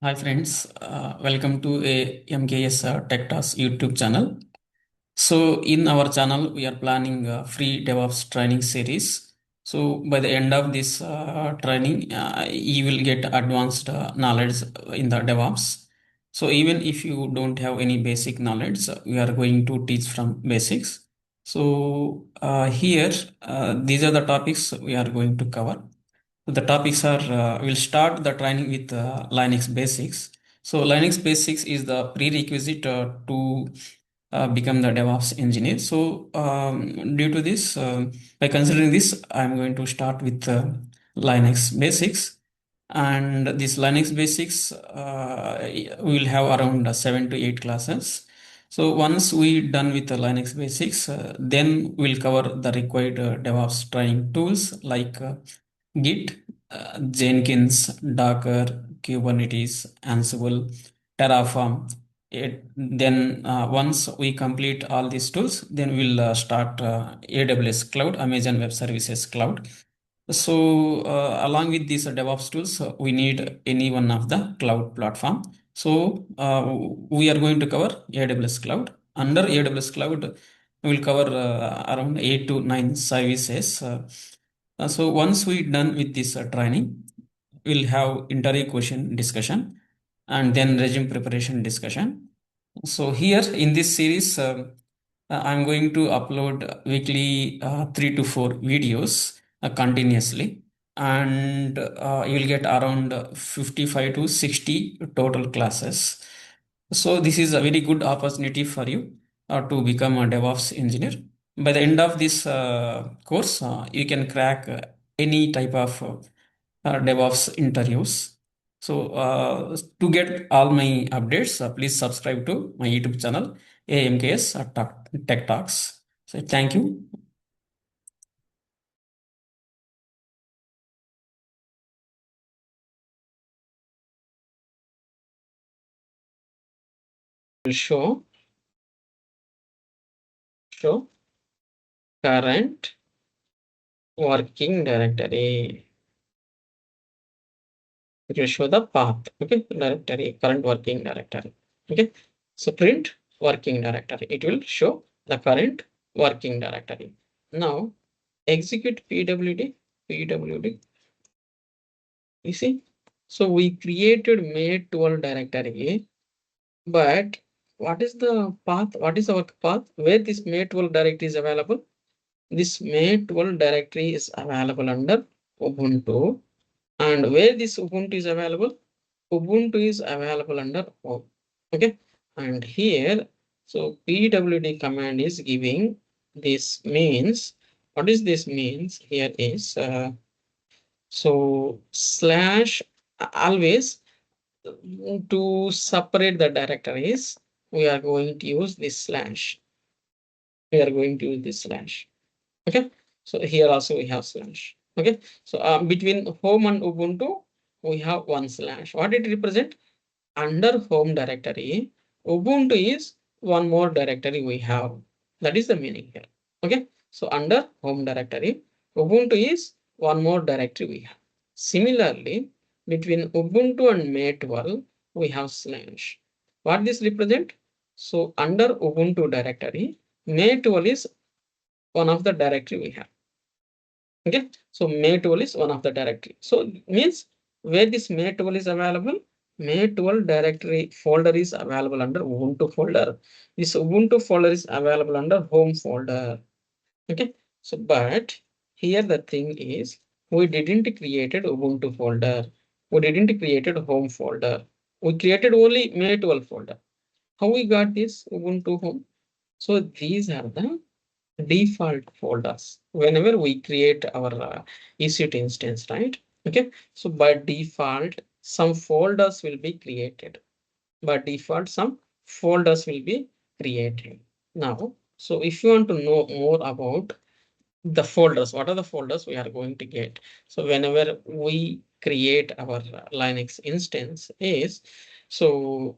Hi friends, welcome to a MKS Tech Talks YouTube channel. So in our channel, we are planning a free DevOps training series. So by the end of this training, you will get advanced knowledge in the DevOps. So even if you don't have any basic knowledge, we are going to teach from basics. So here, these are the topics we are going to cover. The topics are we'll start the training with Linux basics. So Linux basics is the prerequisite to become the DevOps engineer. So due to this, by considering this, I'm going to start with Linux basics. And this Linux basics, we will have around 7 to 8 classes. So once we done with the Linux basics, then we'll cover the required DevOps training tools like Git, Jenkins, Docker, Kubernetes, Ansible, Terraform. Then once we complete all these tools, then we'll start AWS Cloud, Amazon Web Services Cloud. So along with these DevOps tools, we need any one of the cloud platform. So we are going to cover AWS Cloud. Under AWS Cloud, we will cover around 8 to 9 services. So once we done with this training, we'll have interview question discussion and then resume preparation discussion. So here in this series, I'm going to upload weekly 3 to 4 videos continuously, and you will get around 55 to 60 total classes. So this is a very good opportunity for you to become a DevOps engineer. By the end of this course, you can crack any type of DevOps interviews. So to get all my updates, please subscribe to my YouTube channel, AMKS Tech Talks. So thank you. Show current working directory. It will show the path. Okay, directory, current working directory. Okay, so print working directory. It will show the current working directory. Now execute pwd. Pwd. You see, so we created May 12 directory, but what is the path? What is our path? Where this May 12 directory is available? This May 12 directory is available under Ubuntu. And where this Ubuntu is available? Ubuntu is available under home. Okay. And here, so pwd command is giving this means. What is this means? Here is so slash always to separate the directories. We are going to use this slash. We are going to use this slash. Okay, so here also we have slash. Okay, so between home and Ubuntu we have one slash. What it represent? Under home directory, Ubuntu is one more directory we have. That is the meaning here. Okay, so under home directory, Ubuntu is one more directory we have. Similarly, between Ubuntu and May 12 we have slash. What this represent? So under Ubuntu directory, May 12 is one of the directory we have. Okay, so May 12 is one of the directory. So means where this May 12 is available, May 12 directory folder is available under Ubuntu folder. This Ubuntu folder is available under home folder. Okay, so but here the thing is we didn't created Ubuntu folder. We didn't created home folder. We created only May 12 folder. How we got this Ubuntu home? So these are the default folders whenever we create our EC2 instance, right? Okay, so by default some folders will be created. By default some folders will be created. Now, so if you want to know more about the folders, what are the folders we are going to get? So whenever we create our Linux instance is, so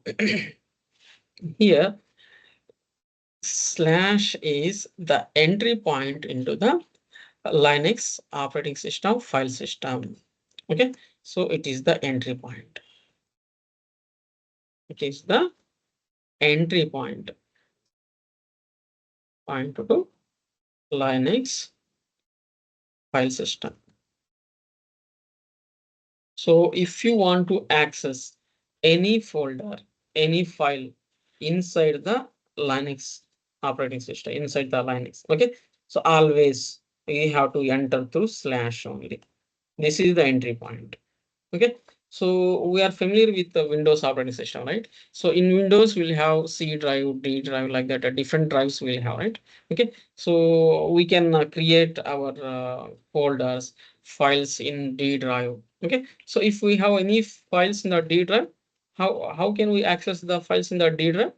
here slash is the entry point into the Linux operating system file system. Okay, so it is the entry point. It is the entry point to Linux file system. So if you want to access any folder, any file inside the Linux operating system, inside the Linux, okay? So always we have to enter through slash only. This is the entry point. Okay, so we are familiar with the Windows operating system, right? So in Windows, we'll have C drive, D drive, like that. Different drives we'll have, right? Okay, so we can create our folders, files in D drive. Okay, so if we have any files in the D drive, how can we access the files in the D drive?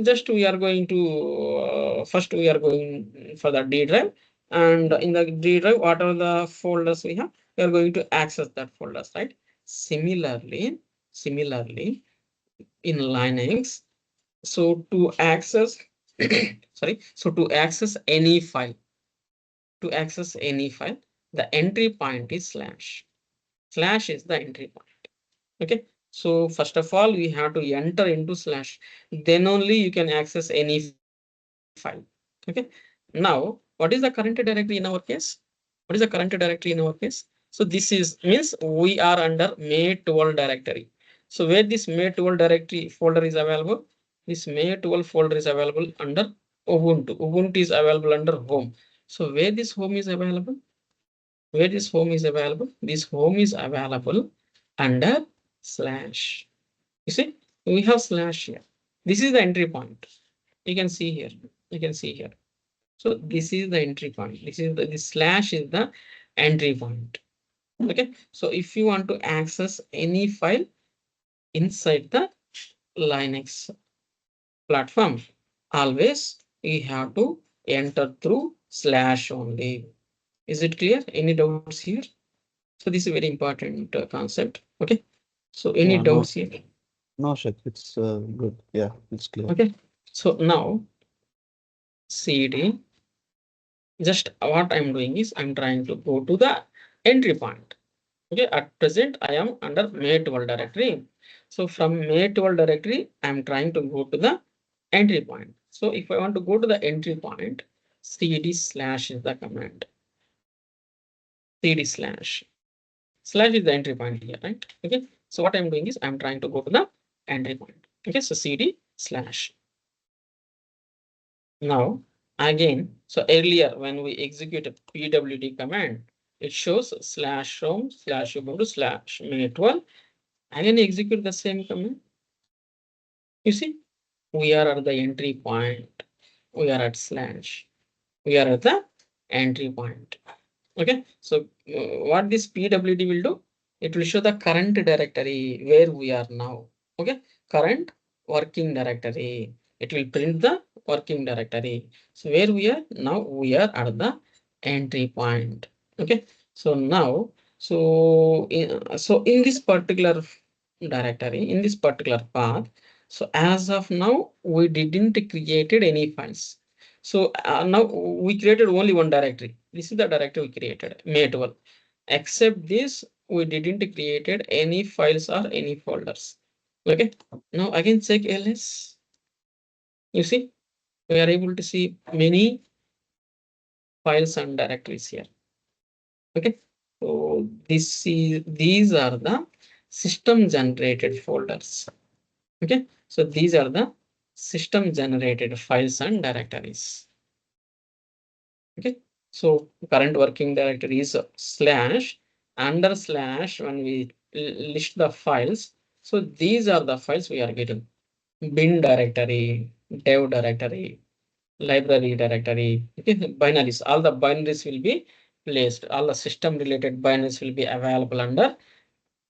Just we are going to first we are going for the D drive, and in the D drive, whatever the folders we have, we are going to access that folders, right? Similarly in Linux, so to access sorry, so to access any file, the entry point is slash. Slash is the entry point. Okay, so first of all we have to enter into slash, then only you can access any file. Okay, now what is the current directory in our case? What is the current directory in our case? So this is means we are under May 12 directory. So where this May 12 directory folder is available? This May 12 folder is available under Ubuntu. Ubuntu is available under home. So where this home is available? Where this home is available? This home is available under slash. You see, we have slash here. This is the entry point. You can see here. You can see here. So this is the entry point. This slash is the entry point. Okay. So if you want to access any file inside the Linux platform, always we have to enter through slash only. Is it clear? Any doubts here? So this is a very important concept. Okay. So any Yeah, no, doubts here? no, Shak, it's good. Yeah, it's clear. Okay. So now CD, just what I'm doing is I'm trying to go to the entry point. Okay, at present I am under May 12 directory. So from May 12 directory, I'm trying to go to the entry point. So if I want to go to the entry point, cd slash is the command. Cd slash. Slash is the entry point here, right? Okay. So what I'm doing is I'm trying to go to the entry point. Okay, so cd slash. Now again, so earlier when we execute a pwd command, it shows slash home slash ubuntu slash May 12. Again execute the same command. You see, we are at the entry point. We are at slash. We are at the entry point. Okay. So what this PWD will do? It will show the current directory where we are now. Okay. Current working directory. It will print the working directory. So where we are now, we are at the entry point. Okay. So now, so in this particular directory, in this particular path, so as of now, we didn't created any files. So now we created only one directory. This is the directory we created, May 12. Except this, we didn't created any files or any folders. Okay. Now again check ls. You see, we are able to see many files and directories here. Okay. So these are the system generated folders. Okay. So these are the system generated files and directories. Okay, so current working directory is slash, under slash when we list the files. So these are the files we are getting: bin directory, dev directory, library directory. Okay, binaries. All the binaries will be placed. All the system related binaries will be available under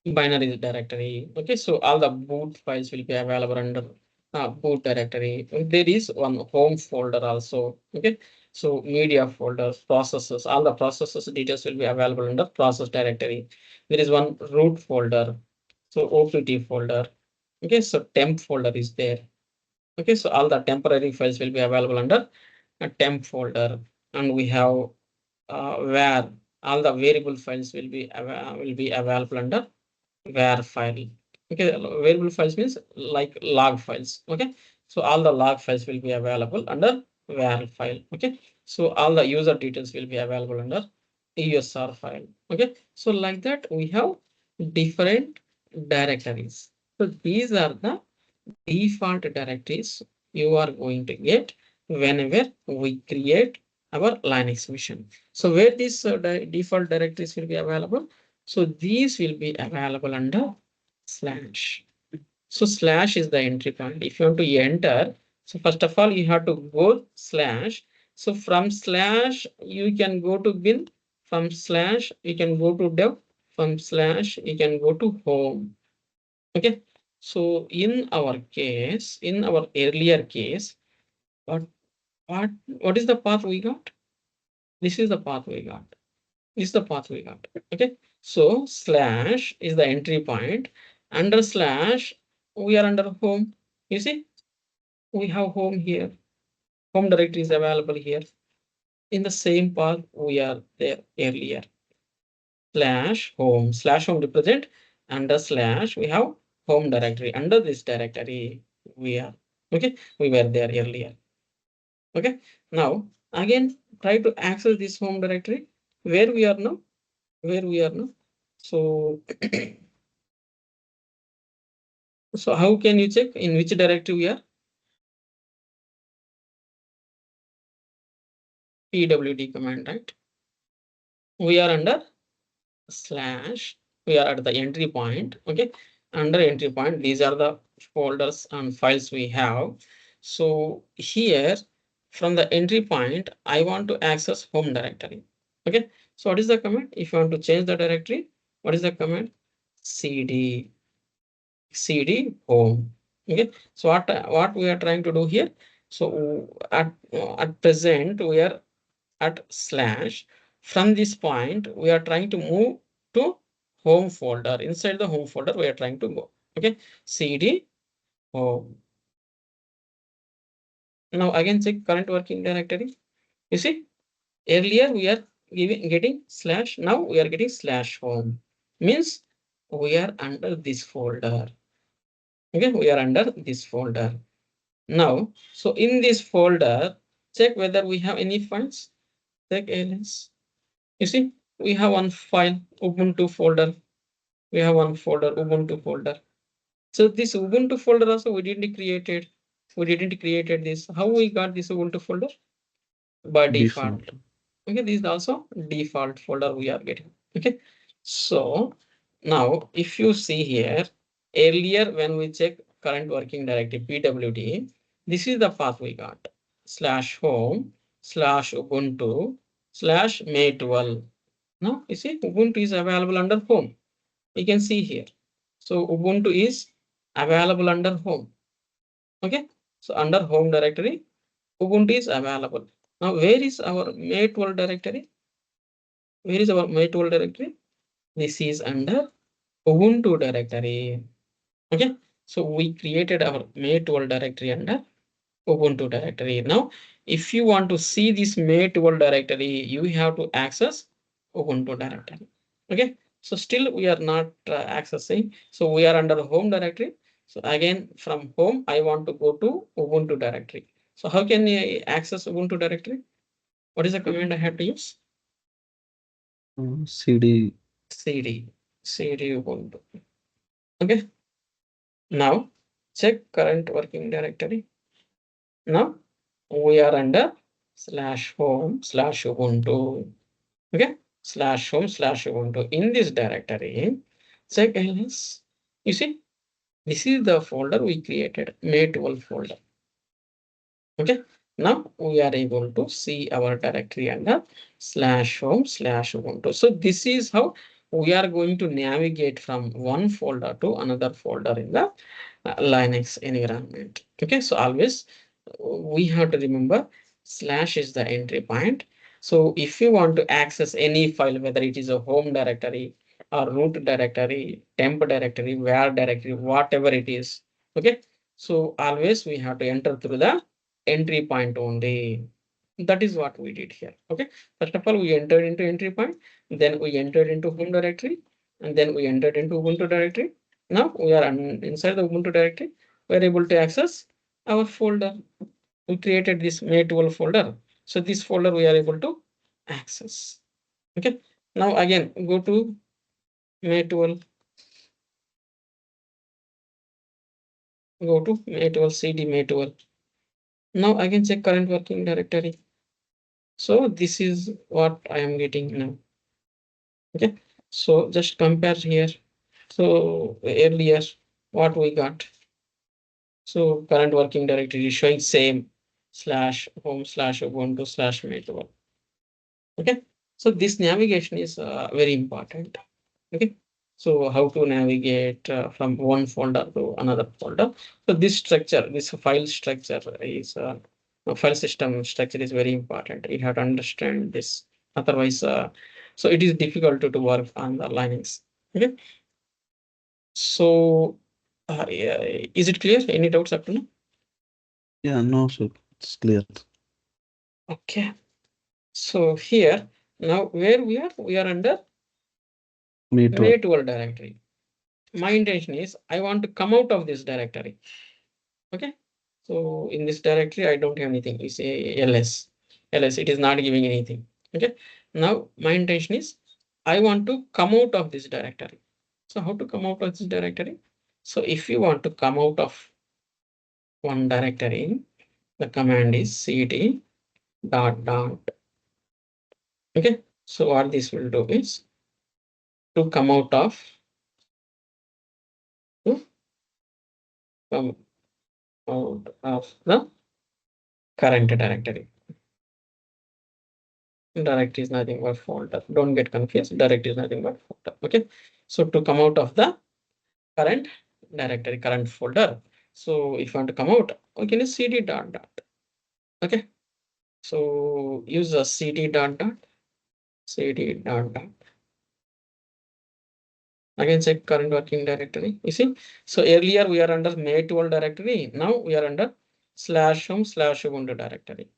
binary directory. Okay, so all the boot files will be available under boot directory. There is one home folder also. Okay, so media folder, processes, all the processes details will be available under process directory. There is one root folder, so OPT folder. Okay, so temp folder is there. Okay, so all the temporary files will be available under a temp folder, and we have where all the variable files will be available under var file. Okay, variable files means like log files. Okay, so all the log files will be available under var file. Okay, so all the user details will be available under usr file. Okay, so like that we have different directories. So these are the default directories you are going to get whenever we create our Linux machine. So where these default directories will be available? So these will be available under slash. So slash is the entry point. If you want to enter, so first of all, you have to go slash. So from slash, you can go to bin. From slash, you can go to dev. From slash, you can go to home. Okay. So in our earlier case, what what is the path we got? This is the path we got. This is the path we got. Okay. So slash is the entry point. Under slash, we are under home. You see, we have home here. Home directory is available here. In the same path we are there earlier. Slash home represent under slash we have home directory. Under this directory we are okay. We were there earlier. Okay. Now again try to access this home directory where we are now. Where we are now. So so how can you check in which directory we are? PWD command, right? We are under slash. We are at the entry point. Okay. Under entry point, these are the folders and files we have. So here from the entry point, I want to access home directory. Okay. So what is the command? If you want to change the directory, what is the command? cd home. Okay. So what we are trying to do here? So at present we are at slash. From this point we are trying to move to home folder. Inside the home folder we are trying to go. Okay. cd home. Now again check current working directory. You see, earlier we are getting slash, now we are getting slash home, means we are under this folder. Okay, we are under this folder. Now, so in this folder, check whether we have any files. Check ls. You see, we have one file, Ubuntu folder. We have one folder, Ubuntu folder. So this Ubuntu folder also we didn't create it. We didn't created this. How we got this Ubuntu folder? By default. Default. Okay, this is also default folder we are getting. Okay, so now if you see here, earlier when we check current working directory pwd, this is the path we got: slash home slash ubuntu slash may12. Now you see ubuntu is available under home. You can see here. So ubuntu is available under home. Okay, so under home directory ubuntu is available. Now where is our may12 directory? Where is our may12 directory? This is under ubuntu directory. Okay, so we created our may12 directory under ubuntu directory. Now if you want to see this may12 directory, you have to access ubuntu directory. Okay, so still we are not accessing, so we are under home directory. So again from home I want to go to ubuntu directory. So how can I access ubuntu directory? What is the command I have to use? CD. cd ubuntu. Okay, now check current working directory. Now we are under slash home slash ubuntu. Okay, slash home slash ubuntu. In this directory, check ls. You see, this is the folder we created, may12 folder. Okay, now we are able to see our directory under slash home slash ubuntu. So this is how we are going to navigate from one folder to another folder in the Linux environment. Okay, so always we have to remember slash is the entry point. So if you want to access any file, whether it is a home directory or root directory, temp directory, var directory, whatever it is. Okay, so always we have to enter through the entry point only. That is what we did here. Okay, first of all we entered into entry point, then we entered into home directory, and then we entered into ubuntu directory. Now we are inside the Ubuntu directory. We are able to access our folder. We created this May12 folder. So this folder we are able to access. Okay. Now again, go to May12. Go to May12 cd May12. Now again check current working directory. So this is what I am getting now. Okay. So just compare here. So earlier what we got. So current working directory is showing same slash home slash Ubuntu slash May12. Okay. So this navigation is very important. Okay. So how to navigate from one folder to another folder. So this structure, this file structure is file system structure is very important. You have to understand this. Otherwise, so it is difficult to work on the Linux. Okay. So yeah, is it clear? Any doubts up to now? Yeah, no, sir. It's clear. Okay. So here now where we are under Me too. May12 directory. My intention is I want to come out of this directory. Okay. So in this directory, I don't have anything. You say ls, it is not giving anything. Okay. Now my intention is I want to come out of this directory. So how to come out of this directory? So if you want to come out of one directory, the command is cd dot dot. Okay. So what this will do is to come out of to come out of the current directory. Direct is nothing but folder. Don't get confused. Direct is nothing but folder. Okay. So to come out of the current directory, current folder. So if you want to come out, we can use cd dot dot. Okay. So use a cd dot dot, cd dot dot. Again, check current working directory. You see, so earlier we are under May12 directory. Now we are under slash home slash Ubuntu directory.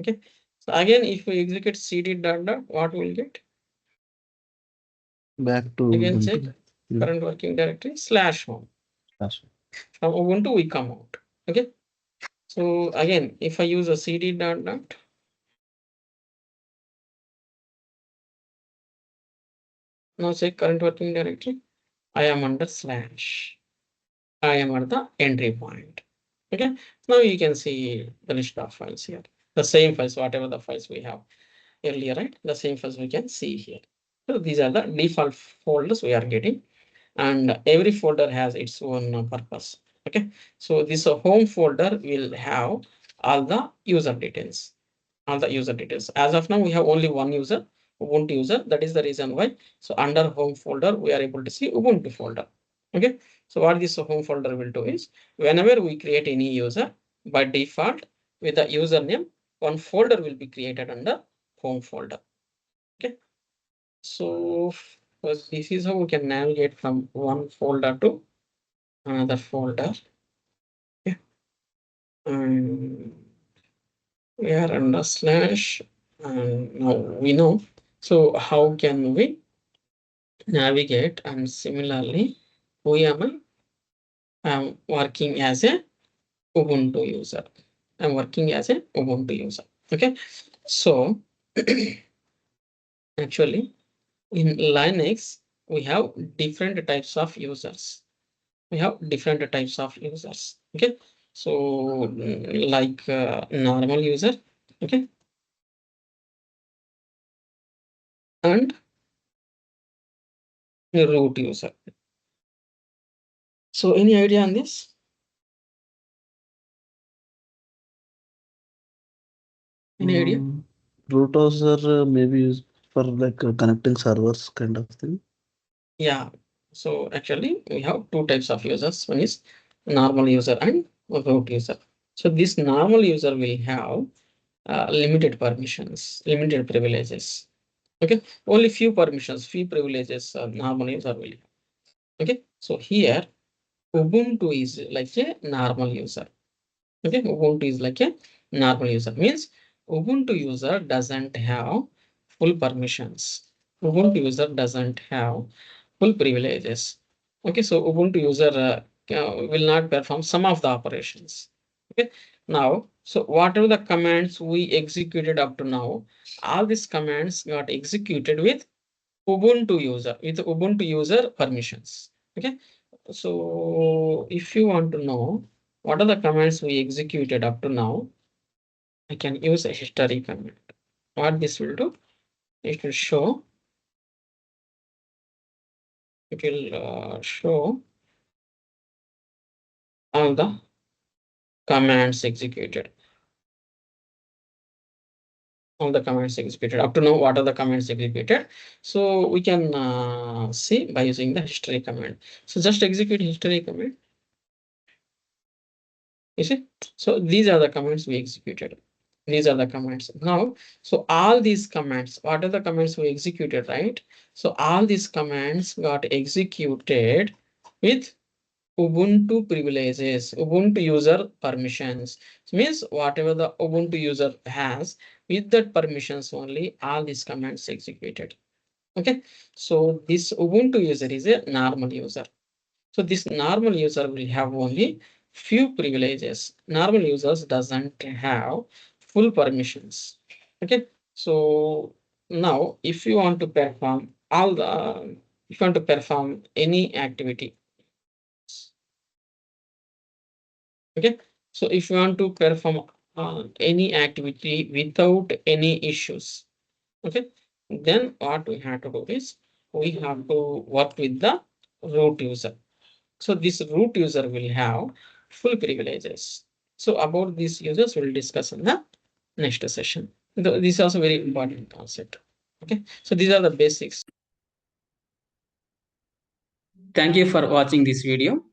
Okay. So again, if we execute cd dot dot, what we'll get? Back to Again, check Ubuntu. Yeah. current working directory slash home. Yes. From Ubuntu, we come out. Okay. So again, if I use a cd dot dot, now check current working directory. I am under slash. I am at the entry point. Okay. Now you can see the list of files here. The same files, whatever the files we have earlier, right? The same files we can see here. So these are the default folders we are getting, and every folder has its own purpose. Okay. So this home folder will have all the user details. As of now, we have only one user, Ubuntu user. That is the reason why. So under home folder, we are able to see Ubuntu folder. Okay. So what this home folder will do is whenever we create any user, by default with the username, one folder will be created under home folder. Okay. So this is how we can navigate from one folder to another folder. Yeah. And we are under slash, and now we know. So how can we navigate? And similarly, who am I? I'm working as a Ubuntu user. I'm working as a Ubuntu user. Okay. So actually in Linux, we have different types of users. We have different types of users. Okay. So like normal user. Okay. And root user. So any idea on this? Any idea? Routers are maybe used for like connecting servers kind of thing. Yeah. So actually we have two types of users. One is normal user and root user. So this normal user will have limited permissions, limited privileges. Okay. Only few permissions, few privileges normal user will have. Okay. So here Ubuntu is like a normal user. Okay. Ubuntu is like a normal user. Means Ubuntu user doesn't have full permissions. Ubuntu user doesn't have full privileges. Okay, so Ubuntu user will not perform some of the operations. Okay, now, so whatever the commands we executed up to now, all these commands got executed with Ubuntu user permissions. Okay, so if you want to know what are the commands we executed up to now, I can use a history command. What this will do, it will show, show all the commands executed. All the commands executed up to now. What are the commands executed? So we can see by using the history command. So just execute history command. You see, so these are the commands we executed. These are the commands now. So all these commands, what are the commands we executed, right? So all these commands got executed with Ubuntu privileges, Ubuntu user permissions. So means whatever the Ubuntu user has, with that permissions only, all these commands executed. Okay, so this Ubuntu user is a normal user. So this normal user will have only few privileges. Normal users doesn't have full permissions. Okay, so now if you want to perform all the, if you want to perform any activity, okay, so if you want to perform any activity without any issues, okay, then what we have to do is we have to work with the root user. So this root user will have full privileges. So about these users we'll discuss in the next session. This is also very important concept. Okay, so these are the basics. Thank you for watching this video.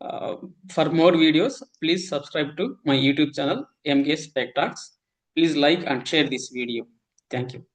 Uh, for more videos, please subscribe to my YouTube channel, MGS Tech Talks. Please like and share this video. Thank you.